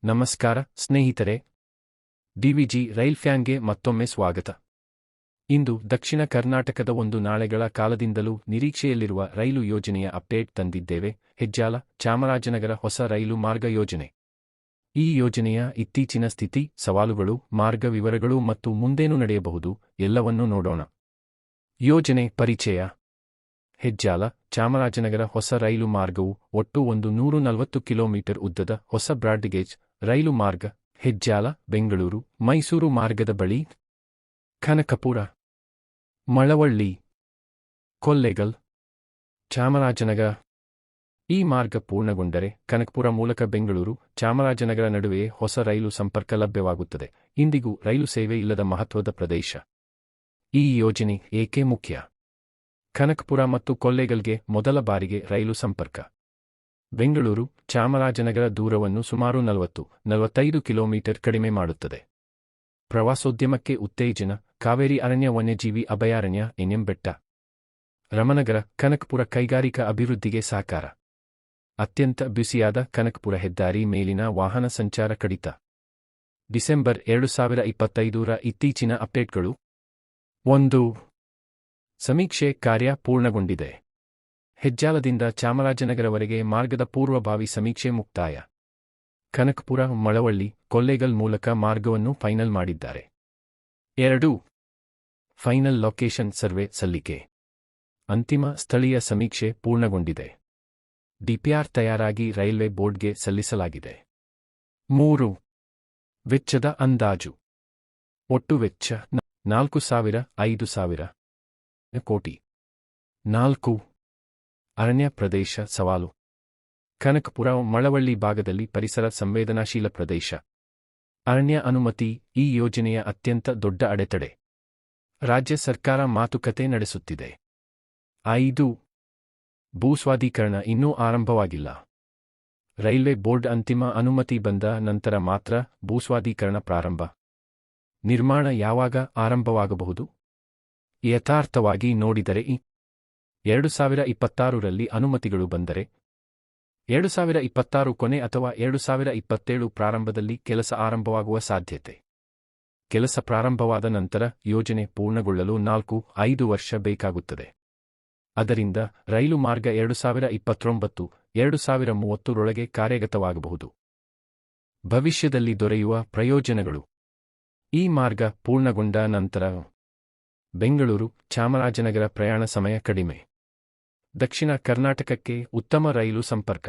ನಮಸ್ಕಾರ ಸ್ನೇಹಿತರೆ, ಡಿವಿಜಿ ರೈಲ್ ಫ್ಯಾನ್ಗೆ ಮತ್ತೊಮ್ಮೆ ಸ್ವಾಗತ. ಇಂದು ದಕ್ಷಿಣ ಕರ್ನಾಟಕದ ಒಂದು ನಾಳೆಗಳ ಕಾಲದಿಂದಲೂ ನಿರೀಕ್ಷೆಯಲ್ಲಿರುವ ರೈಲು ಯೋಜನೆಯ ಅಪ್ಡೇಟ್ ತಂದಿದ್ದೇವೆ. ಹೆಜ್ಜಾಲ ಚಾಮರಾಜನಗರ ಹೊಸ ರೈಲು ಮಾರ್ಗ ಯೋಜನೆ. ಈ ಯೋಜನೆಯ ಇತ್ತೀಚಿನ ಸ್ಥಿತಿ, ಸವಾಲುಗಳು, ಮಾರ್ಗ ವಿವರಗಳು ಮತ್ತು ಮುಂದೇನು ನಡೆಯಬಹುದು ಎಲ್ಲವನ್ನೂ ನೋಡೋಣ. ಯೋಜನೆ ಪರಿಚಯ. ಹೆಜ್ಜಾಲ ಚಾಮರಾಜನಗರ ಹೊಸ ರೈಲು ಮಾರ್ಗವು ಒಟ್ಟು 140 ಕಿಲೋಮೀಟರ್ ಉದ್ದದ ಹೊಸ ಬ್ರಾಡ್ಗೇಜ್ ರೈಲು ಮಾರ್ಗ. ಹೆಜ್ಜಾಲ ಬೆಂಗಳೂರು ಮೈಸೂರು ಮಾರ್ಗದ ಬಳಿ ಕನಕಪುರ, ಮಳವಳ್ಳಿ, ಕೊಲ್ಲೆಗಲ್, ಚಾಮರಾಜನಗರ. ಈ ಮಾರ್ಗ ಪೂರ್ಣಗೊಂಡರೆ ಕನಕಪುರ ಮೂಲಕ ಬೆಂಗಳೂರು ಚಾಮರಾಜನಗರ ನಡುವೆ ಹೊಸ ರೈಲು ಸಂಪರ್ಕ ಲಭ್ಯವಾಗುತ್ತದೆ. ಇಂದಿಗೂ ರೈಲು ಸೇವೆ ಇಲ್ಲದ ಮಹತ್ವದ ಪ್ರದೇಶ. ಈ ಯೋಜನೆ ಏಕೆ ಮುಖ್ಯ? ಕನಕಪುರ ಮತ್ತು ಕೊಲ್ಲೆಗಲ್ಗೆ ಮೊದಲ ಬಾರಿಗೆ ರೈಲು ಸಂಪರ್ಕ. ಬೆಂಗಳೂರು ಚಾಮರಾಜನಗರ ದೂರವನ್ನು ಸುಮಾರು 40-45 ಕಿಲೋಮೀಟರ್ ಕಡಿಮೆ ಮಾಡುತ್ತದೆ. ಪ್ರವಾಸೋದ್ಯಮಕ್ಕೆ ಉತ್ತೇಜನ. ಕಾವೇರಿ ಅರಣ್ಯ ವನ್ಯಜೀವಿ ಅಭಯಾರಣ್ಯ, ಎನ್ಎಂಬೆಟ್ಟ, ರಾಮನಗರ, ಕನಕಪುರ ಕೈಗಾರಿಕಾ ಅಭಿವೃದ್ಧಿಗೆ ಸಹಕಾರ. ಅತ್ಯಂತ ಬ್ಯುಸಿಯಾದ ಕನಕಪುರ ಹೆದ್ದಾರಿ ಮೇಲಿನ ವಾಹನ ಸಂಚಾರ ಕಡಿತ. ಡಿಸೆಂಬರ್ 2025ರ ಇತ್ತೀಚಿನ ಅಪ್ಡೇಟ್ಗಳು. 1. ಸಮೀಕ್ಷೆ ಕಾರ್ಯ ಪೂರ್ಣಗೊಂಡಿದೆ. ಹೆಜ್ಜಾಲದಿಂದ ಚಾಮರಾಜನಗರವರೆಗೆ ಮಾರ್ಗದ ಪೂರ್ವಭಾವಿ ಸಮೀಕ್ಷೆ ಮುಕ್ತಾಯ. ಕನಕಪುರ, ಮಳವಳ್ಳಿ, ಕೊಲ್ಲೆಗಲ್ ಮೂಲಕ ಮಾರ್ಗವನ್ನು ಫೈನಲ್ ಮಾಡಿದ್ದಾರೆ. 2. ಫೈನಲ್ ಲೊಕೇಶನ್ ಸರ್ವೆ ಸಲ್ಲಿಕೆ. ಅಂತಿಮ ಸ್ಥಳೀಯ ಸಮೀಕ್ಷೆ ಪೂರ್ಣಗೊಂಡಿದೆ. ಡಿಪಿಆರ್ ತಯಾರಾಗಿ ರೈಲ್ವೆ ಬೋರ್ಡ್ಗೆ ಸಲ್ಲಿಸಲಾಗಿದೆ. 3. ವೆಚ್ಚದ ಅಂದಾಜು. ಒಟ್ಟು ವೆಚ್ಚ 4,000-5,000 ಕೋಟಿ. 4. ಅರಣ್ಯ ಪ್ರದೇಶ ಸವಾಲು. ಕನಕಪುರ ಮಳವಳ್ಳಿ ಭಾಗದಲ್ಲಿ ಪರಿಸರ ಸಂವೇದನಾಶೀಲ ಪ್ರದೇಶ. ಅರಣ್ಯ ಅನುಮತಿ ಈ ಯೋಜನೆಯ ಅತ್ಯಂತ ದೊಡ್ಡ ಅಡೆತಡೆ. ರಾಜ್ಯ ಸರ್ಕಾರ ಮಾತುಕತೆ ನಡೆಸುತ್ತಿದೆ. 5. ಭೂಸ್ವಾಧೀಕರಣ ಇನ್ನೂ ಆರಂಭವಾಗಿಲ್ಲ. ರೈಲ್ವೆ ಬೋರ್ಡ್ ಅಂತಿಮ ಅನುಮತಿ ಬಂದ ನಂತರ ಮಾತ್ರ ಭೂಸ್ವಾಧೀಕರಣ ಪ್ರಾರಂಭ. ನಿರ್ಮಾಣ ಯಾವಾಗ ಆರಂಭವಾಗಬಹುದು? ಯಥಾರ್ಥವಾಗಿ ನೋಡಿದರೆ 2026ರಲ್ಲಿ ಅನುಮತಿಗಳು ಬಂದರೆ 2026 ಕೊನೆ ಅಥವಾ 2027 ಪ್ರಾರಂಭದಲ್ಲಿ ಕೆಲಸ ಆರಂಭವಾಗುವ ಸಾಧ್ಯತೆ. ಕೆಲಸ ಪ್ರಾರಂಭವಾದ ನಂತರ ಯೋಜನೆ ಪೂರ್ಣಗೊಳ್ಳಲು 4-5 ವರ್ಷ ಬೇಕಾಗುತ್ತದೆ. ಅದರಿಂದ ರೈಲು ಮಾರ್ಗ 2029-2030ರೊಳಗೆ ಕಾರ್ಯಗತವಾಗಬಹುದು. ಭವಿಷ್ಯದಲ್ಲಿ ದೊರೆಯುವ ಪ್ರಯೋಜನಗಳು. ಈ ಮಾರ್ಗ ಪೂರ್ಣಗೊಂಡ ನಂತರ ಬೆಂಗಳೂರು ಚಾಮರಾಜನಗರ ಪ್ರಯಾಣ ಸಮಯ ಕಡಿಮೆ. ದಕ್ಷಿಣ ಕರ್ನಾಟಕಕ್ಕೆ ಉತ್ತಮ ರೈಲು ಸಂಪರ್ಕ.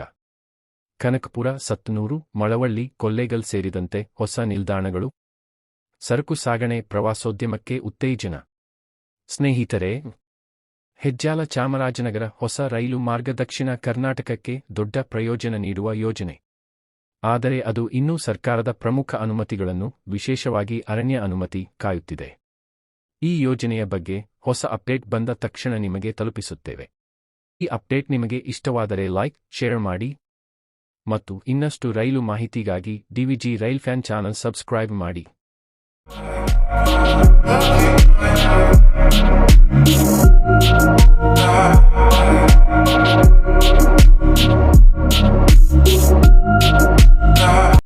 ಕನಕಪುರ, ಸತ್ತನೂರು, ಮಳವಳ್ಳಿ, ಕೊಲ್ಲೆಗಲ್ ಸೇರಿದಂತೆ ಹೊಸ ನಿಲ್ದಾಣಗಳು. ಸರಕು ಸಾಗಣೆ, ಪ್ರವಾಸೋದ್ಯಮಕ್ಕೆ ಉತ್ತೇಜನ. ಸ್ನೇಹಿತರೆ, ಹೆಜ್ಜಾಲ ಚಾಮರಾಜನಗರ ಹೊಸ ರೈಲು ಮಾರ್ಗ ದಕ್ಷಿಣ ಕರ್ನಾಟಕಕ್ಕೆ ದೊಡ್ಡ ಪ್ರಯೋಜನ ನೀಡುವ ಯೋಜನೆ. ಆದರೆ ಅದು ಇನ್ನೂ ಸರ್ಕಾರದ ಪ್ರಮುಖ ಅನುಮತಿಗಳನ್ನು, ವಿಶೇಷವಾಗಿ ಅರಣ್ಯ ಅನುಮತಿ, ಕಾಯುತ್ತಿದೆ. ಈ ಯೋಜನೆಯ ಬಗ್ಗೆ ಹೊಸ ಅಪ್ಡೇಟ್ ಬಂದ ತಕ್ಷಣ ನಿಮಗೆ ತಲುಪಿಸುತ್ತೇವೆ. ಈ ಅಪ್ಡೇಟ್ ನಿಮಗೆ ಇಷ್ಟವಾದರೆ ಲೈಕ್, ಶೇರ್ ಮಾಡಿ ಮತ್ತು ಇನ್ನಷ್ಟು ರೈಲು ಮಾಹಿತಿಗಾಗಿ DVG rail fan channel subscribe ಮಾಡಿ.